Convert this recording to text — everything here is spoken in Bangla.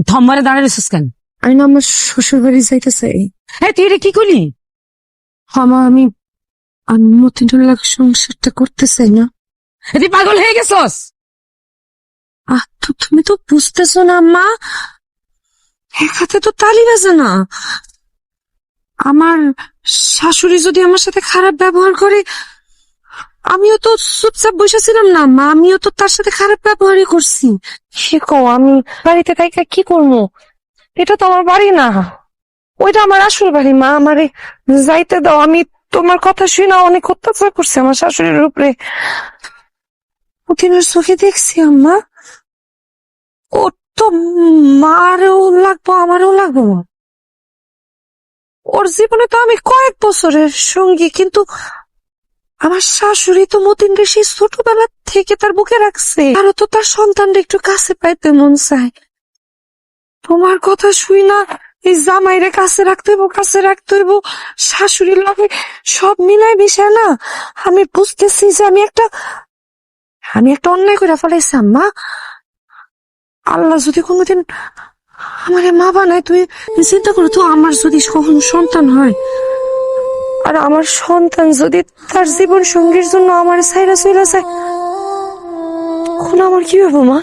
ধম্মারে দাঁড়িয়েছিস কেন? আমি না আমার শ্বশুর বাড়ি যাইতে চাই। হ্যাঁ, তুই এটা কি করলি? আমি মতিনের লাগে সংসারটা করতে চাই না। তুই পাগল হয়ে গেছস? তো তুমি তো বুঝতেছো না আম্মা, এক হাতে তো তালি বাজে না। আমার শাশুড়ি যদি আমার সাথে খারাপ ব্যবহার করে, আমিও তো চুপচাপ বসেছিলাম না আম্মা, আমিও তো তার সাথে খারাপ ব্যবহারই করছি। কি কও, আমি বাড়িতে থাইকা কি করবো? এটা তো আমার বাড়ি না, ওইটা আমার আসল বাড়ি। মা, আমারে যাইতে দাও। আমি তোমার কথা শুনে অনেক অত্যাচার করছি আমার শাশুড়ির উপরে। ওদিনের চোখে দেখছি আম্মা, ওর তো মারেও লাগবো আমারও লাগবো। ওর জীবনে তো আমি কয়েক বছরের সঙ্গী, কিন্তু আমার শাশুড়ি তো মতিনকে সেই ছোটবেলা থেকে তার বুকে রাখছে। আরো তো তার সন্তানটা একটু কাছে পাইতে মন চায়। তোমার কথা শুই না এই জামাইরে কাছে রাখতে হইব, কাছে রাখতে হইব, শাশুড়ির লগে সব মিলাই মিশায় না। আমি বুঝতেছি যে আমি একটা অন্যায় করে ফেলাইছি আম্মা। আল্লাহ যদি কোনোদিন আমারে মা বানায়, তুমি চিন্তা করো তো, আমার যদি কখনো সন্তান হয়, আর আমার সন্তান যদি তার জীবন সঙ্গীর জন্য আমার ছাইরা চলে যায়, তখন আমার কি হবে মা?